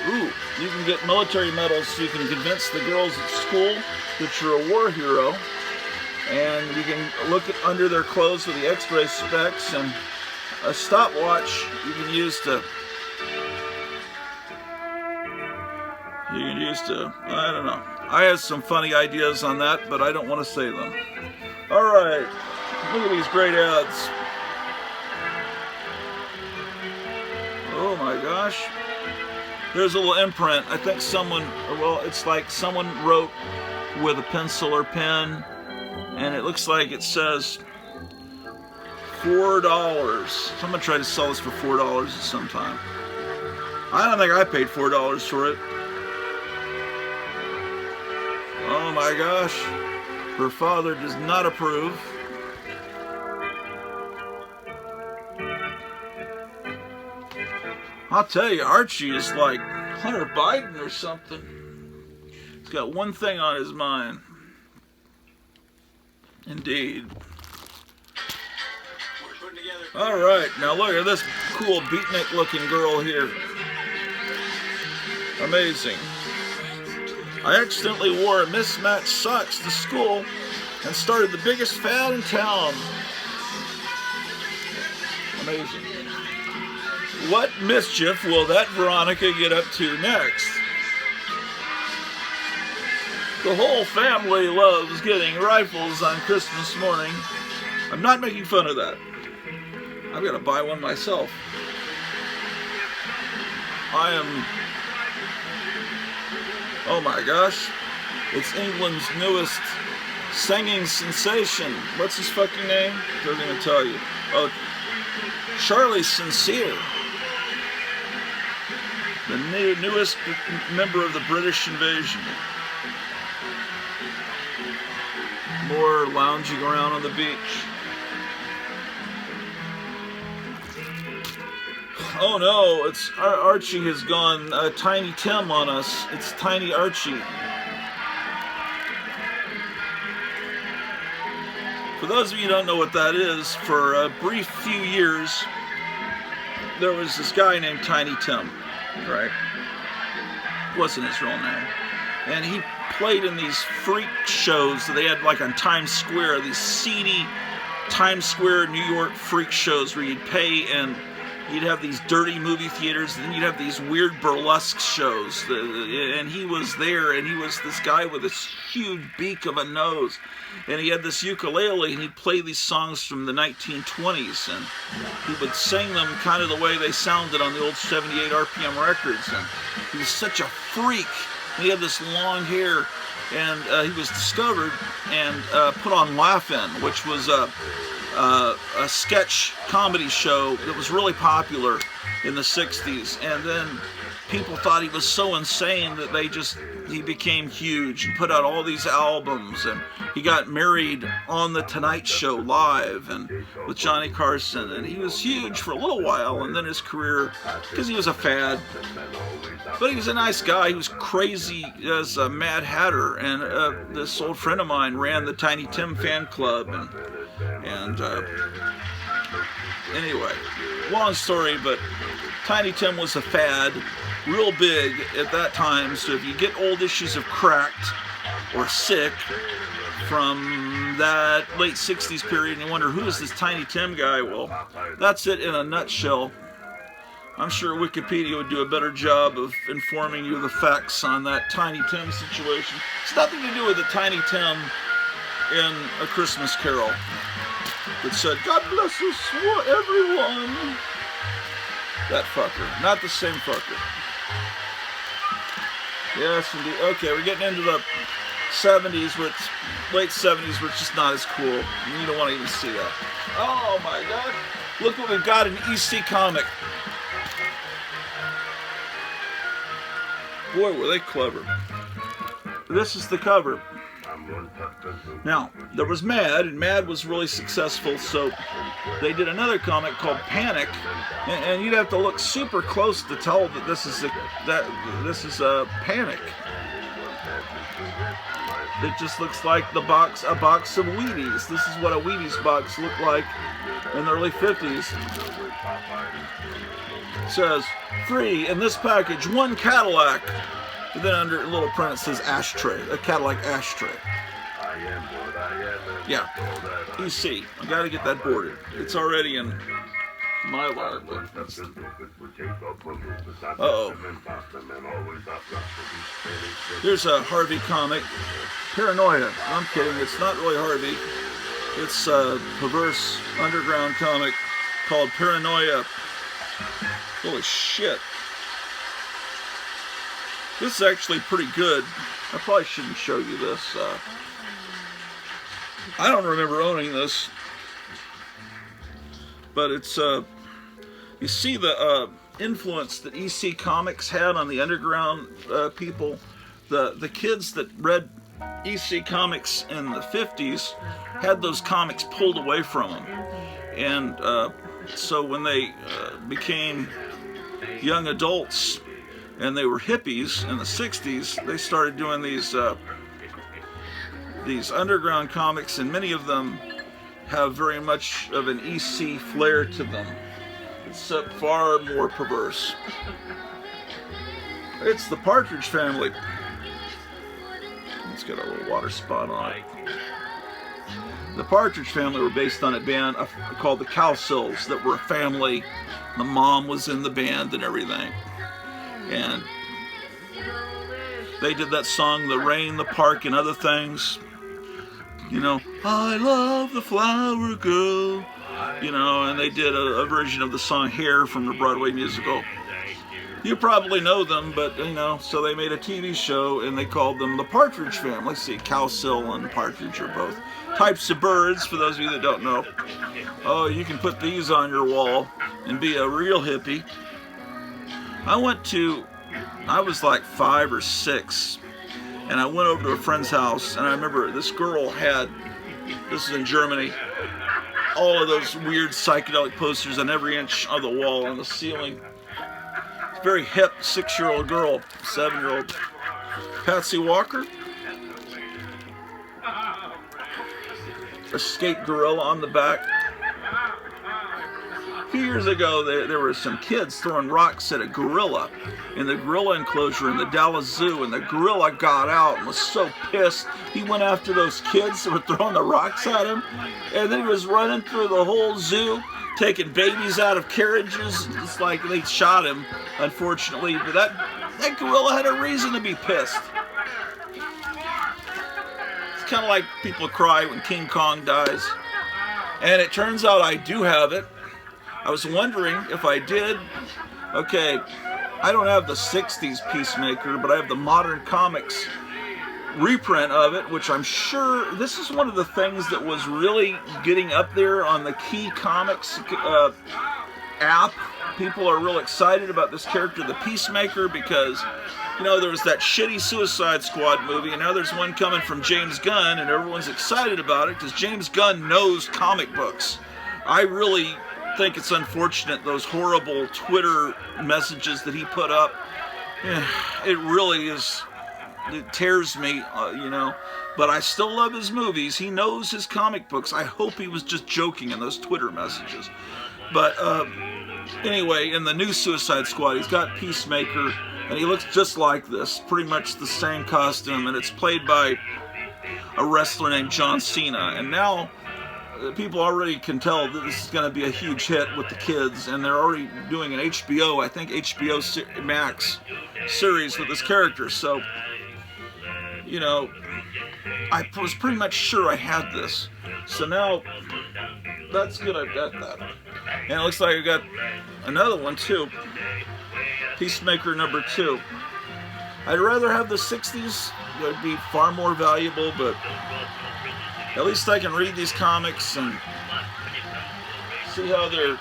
Ooh, you can get military medals so you can convince the girls at school that you're a war hero. And you can look under their clothes with the x-ray specs, and a stopwatch you can use to, I don't know. I have some funny ideas on that, but I don't want to say them. Alright, look at these great ads. Oh my gosh. There's a little imprint. I think someone, well, it's like someone wrote with a pencil or pen, and it looks like it says $4. Someone tried to sell this for $4 at some time. I don't think I paid $4 for it. Oh my gosh. Her father does not approve. I'll tell you, Archie is like Hunter Biden or something. He's got one thing on his mind. Indeed. Alright, now look at this cool beatnik looking girl here. Amazing. I accidentally wore mismatched socks to school and started the biggest fad in town. Amazing. What mischief will that Veronica get up to next? The whole family loves getting rifles on Christmas morning. I'm not making fun of that. I've got to buy one myself. Oh my gosh. It's England's newest singing sensation. What's his fucking name? Doesn't even tell you. Oh, Charlie Sincere. The newest member of the British invasion. More lounging around on the beach. Oh no, it's Archie has gone Tiny Tim on us. It's Tiny Archie. For those of you who don't know what that is, for a brief few years, there was this guy named Tiny Tim, right? Wasn't his real name. And he played in these freak shows that they had like on Times Square, these seedy Times Square, New York freak shows where you'd pay and you'd have these dirty movie theaters, and then you'd have these weird burlesque shows. And he was there, and he was this guy with this huge beak of a nose. And he had this ukulele, and he'd play these songs from the 1920s. And he would sing them kind of the way they sounded on the old 78 RPM records. And he was such a freak. He had this long hair, and he was discovered and put on Laugh-In, which was a sketch comedy show that was really popular in the 60s. And then people thought he was so insane that he became huge and put out all these albums, and he got married on the Tonight Show live and with Johnny Carson, and he was huge for a little while, and then his career, because he was a fad, but he was a nice guy. He was crazy as a Mad Hatter, and this old friend of mine ran the Tiny Tim fan club, and anyway, long story, but Tiny Tim was a fad, real big at that time. So if you get old issues of Cracked or Sick from that late 60s period, and you wonder, who is this Tiny Tim guy? Well, that's it in a nutshell. I'm sure Wikipedia would do a better job of informing you of the facts on that Tiny Tim situation. It's nothing to do with the Tiny Tim in A Christmas Carol that said, "God bless us, everyone." That fucker. Not the same fucker. Yes, indeed. Okay, we're getting into the 70s, late 70s, where it's just not as cool. You don't want to even see that. Oh my God. Look what we've got in EC Comic. Boy, were they clever. This is the cover. Now, there was Mad, and Mad was really successful, so they did another comic called Panic, and you'd have to look super close to tell that this is a Panic. It just looks like a box of Wheaties. This is what a Wheaties box looked like in the early 50s. It says, "Free in this package, 1 Cadillac." And then under a little print it says ashtray, a Cadillac ashtray. Yeah, you see, I gotta get that boarded. It's already in Mylar, but that's... Uh-oh. Here's a Harvey comic, Paranoia. I'm kidding, it's not really Harvey. It's a perverse underground comic called Paranoia. Holy shit. This is actually pretty good. I probably shouldn't show you this. I don't remember owning this. But it's, you see the influence that EC Comics had on the underground people. The kids that read EC Comics in the 50s had those comics pulled away from them. And so when they became young adults, and they were hippies in the 60s, they started doing these underground comics, and many of them have very much of an EC flair to them. It's far more perverse. It's the Partridge Family. It's got a little water spot on it. The Partridge Family were based on a band called the Cowsills that were a family. The mom was in the band and everything. And they did that song, The Rain, the Park, and other things. You know, I love the flower girl. You know, and they did a version of the song Hair from the Broadway musical. You probably know them, but, you know, so they made a TV show and they called them the Partridge Family. See, cowsill and partridge are both types of birds, for those of you that don't know. Oh, you can put these on your wall and be a real hippie. I was like 5 or 6, and I went over to a friend's house, and I remember this girl had, this is in Germany, all of those weird psychedelic posters on every inch of the wall on the ceiling. Very hip 6-year-old girl, 7-year-old. Patsy Walker. A skate gorilla on the back. A few years ago, there were some kids throwing rocks at a gorilla in the gorilla enclosure in the Dallas Zoo, and the gorilla got out and was so pissed. He went after those kids that were throwing the rocks at him, and then he was running through the whole zoo, taking babies out of carriages. It's like they shot him, unfortunately, but that gorilla had a reason to be pissed. It's kind of like people cry when King Kong dies. And it turns out I do have it. I was wondering if I did. Okay, I don't have the 60s Peacemaker, but I have the Modern Comics reprint of it, which I'm sure this is one of the things that was really getting up there on the Key Comics app. People are real excited about this character, the Peacemaker, because, you know, there was that shitty Suicide Squad movie, and now there's one coming from James Gunn, and everyone's excited about it because James Gunn knows comic books. I really think it's unfortunate, those horrible Twitter messages that he put up. It really is, it tears me, you know, but I still love his movies. He knows his comic books. I hope he was just joking in those Twitter messages. But anyway, in the new Suicide Squad, he's got Peacemaker, and he looks just like this, pretty much the same costume, and it's played by a wrestler named John Cena. And now people already can tell that this is going to be a huge hit with the kids, and they're already doing an HBO, I think HBO Max series with this character. So, you know, I was pretty much sure I had this. So now, that's good, I've got that. And it looks like I got another one too. Peacemaker number 2. I'd rather have the 60s. It would be far more valuable, but at least I can read these comics and see how they're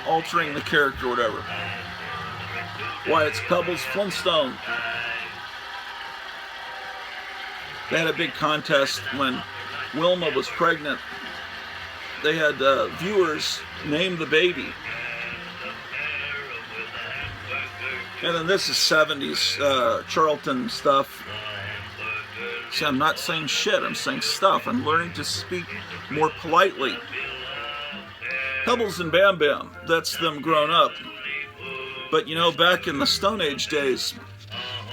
altering the character or whatever. Why, it's Pebbles Flintstone. They had a big contest when Wilma was pregnant. They had viewers name the baby. And then this is 70s Charlton stuff. See, I'm not saying shit, I'm saying stuff. I'm learning to speak more politely. Pebbles and Bam Bam, that's them grown up. But you know, back in the Stone Age days,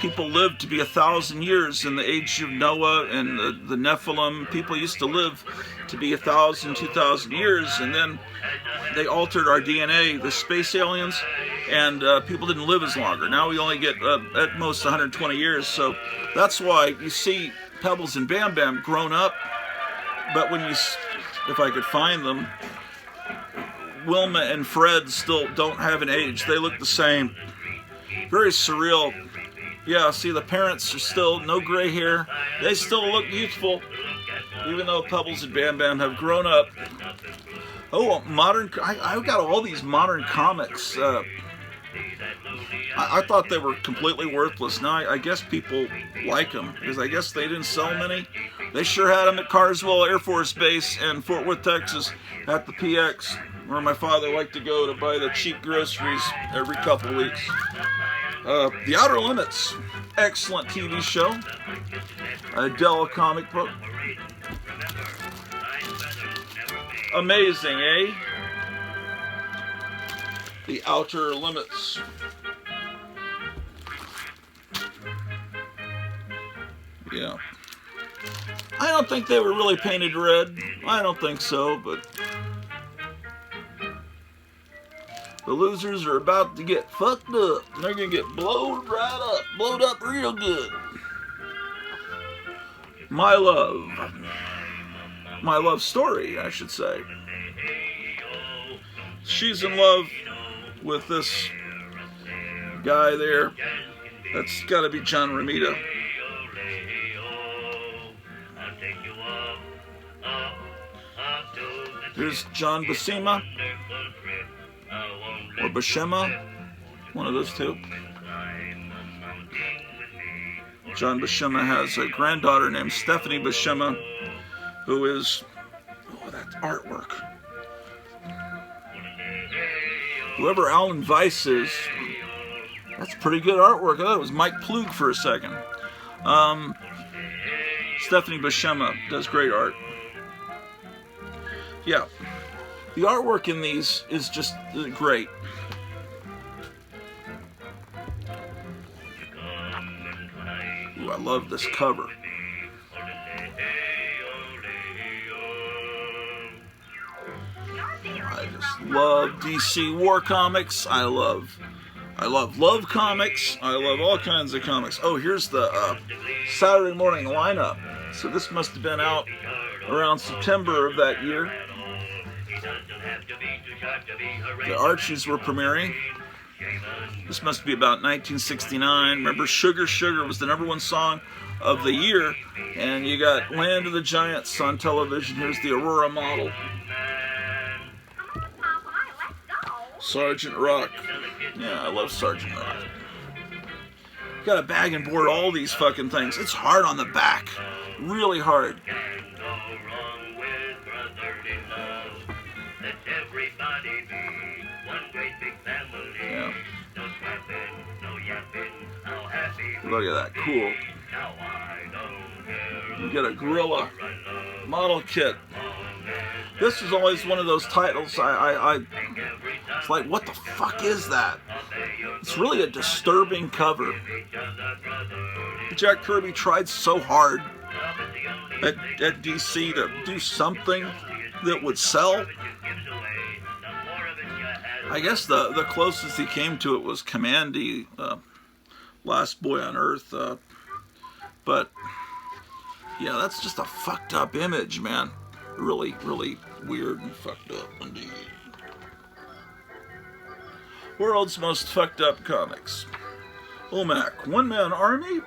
people lived to be 1,000 years. In the age of Noah and the Nephilim, people used to live to be 1,000, 2,000 years, and then they altered our DNA, the space aliens, and people didn't live as longer. Now we only get at most 120 years, so that's why you see Pebbles and Bam Bam grown up, but when you, if I could find them, Wilma and Fred still don't have an age. They look the same. Very surreal. Yeah, see, the parents are still, no gray hair. They still look youthful, even though Pebbles and Bam Bam have grown up. Oh, modern, I've got all these modern comics. I thought they were completely worthless. Now I guess people like them, because I guess they didn't sell many. They sure had them at Carswell Air Force Base in Fort Worth, Texas, at the PX, where my father liked to go to buy the cheap groceries every couple weeks. The Outer Limits, excellent TV show. Adele comic book. Amazing, eh? The Outer Limits. Yeah. I don't think they were really painted red. I don't think so, but the losers are about to get fucked up. They're going to get blowed right up. Blowed up real good. My love story, I should say. She's in love with this guy there. That's got to be John Romita. Here's John Buscema. Or Buscema. One of those two. John Buscema has a granddaughter named Stephanie Buscema, who is, oh, that's artwork. Whoever Alan Weiss is, that's pretty good artwork. I thought it was Mike Plug for a second. Stephanie Buscema does great art. Yeah, the artwork in these is just great. Ooh, I love this cover. I just love DC War comics. I love Love comics. I love all kinds of comics. Oh, here's the Saturday morning lineup. So this must have been out around September of that year. The Archies were premiering. This must be about 1969. Remember, Sugar Sugar was the #1 song of the year. And you got Land of the Giants on television. Here's the Aurora model. Sergeant Rock. Yeah, I love Sergeant Rock. Got to bag and board all these fucking things. It's hard on the back. Really hard. Yeah. Look at that. Cool. You get a gorilla model kit. This is always one of those titles it's like, what the fuck is that? It's really a disturbing cover. Jack Kirby tried so hard at DC to do something that would sell. I guess the closest he came to it was Commandy, Last Boy on Earth. But yeah, that's just a fucked up image, man. Really, really weird and fucked up indeed. World's most fucked up comics. OMAC, One Man Army.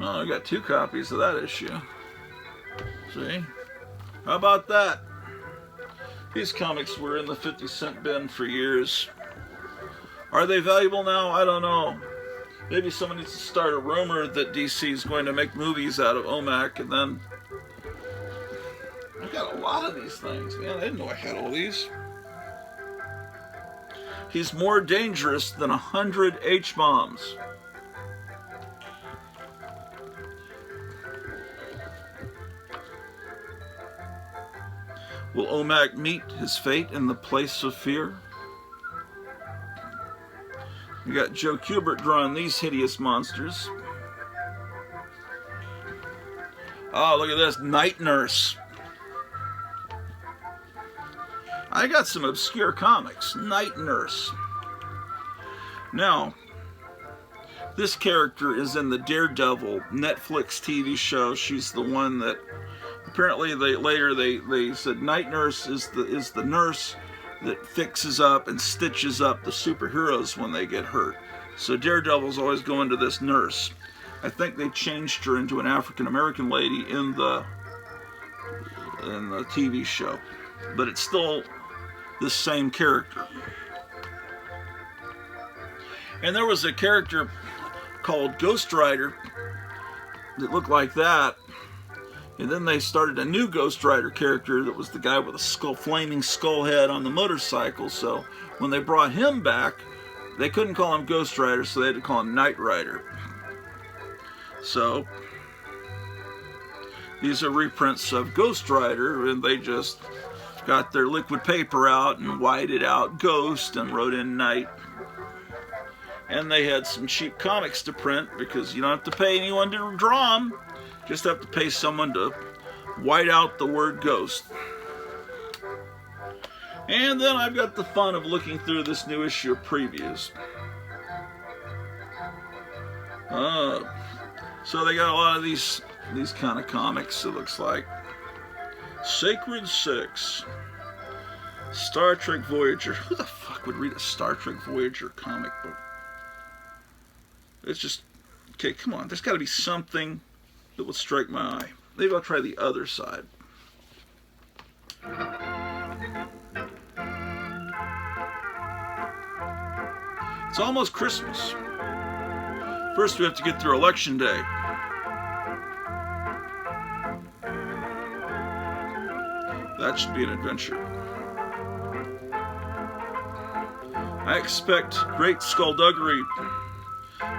Oh, I got 2 copies of that issue. See? How about that? These comics were in the 50-cent bin for years. Are they valuable now? I don't know. Maybe someone needs to start a rumor that DC is going to make movies out of OMAC, and then... I got a lot of these things, man. I didn't know I had all these. He's more dangerous than 100 H-bombs. Will OMAC meet his fate in the place of fear? We got Joe Kubert drawing these hideous monsters. Oh, look at this, Night Nurse. I got some obscure comics. Night Nurse. Now, this character is in the Daredevil Netflix TV show. She's the one that apparently they said Night Nurse is the nurse that fixes up and stitches up the superheroes when they get hurt. So Daredevil's always going to this nurse. I think they changed her into an African American lady in the TV show, but it's still the same character. And there was a character called Ghost Rider that looked like that. And then they started a new Ghost Rider character that was the guy with a flaming skull head on the motorcycle. So when they brought him back, they couldn't call him Ghost Rider, so they had to call him Knight Rider. So these are reprints of Ghost Rider, and they just got their liquid paper out and whited out Ghost and wrote in Knight. And they had some cheap comics to print because you don't have to pay anyone to draw them. Just have to pay someone to white out the word Ghost. And then I've got the fun of looking through this new issue of previews. So they got a lot of these kind of comics, it looks like. Sacred 6. Star Trek Voyager. Who the fuck would read a Star Trek Voyager comic book? It's just... Okay, come on. There's got to be something that will strike my eye. Maybe I'll try the other side. It's almost Christmas. First we have to get through Election Day. That should be an adventure. I expect great skullduggery.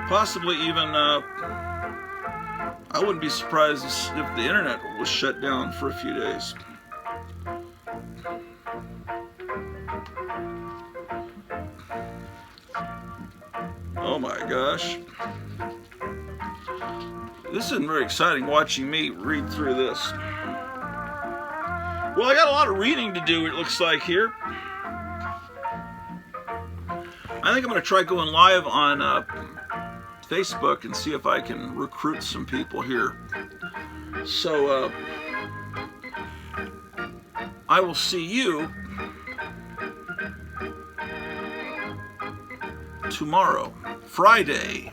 Possibly even, I wouldn't be surprised if the internet was shut down for a few days. Oh my gosh. This isn't very exciting watching me read through this. Well, I got a lot of reading to do, it looks like here. I think I'm going to try going live on Facebook and see if I can recruit some people here. So, I will see you tomorrow, Friday.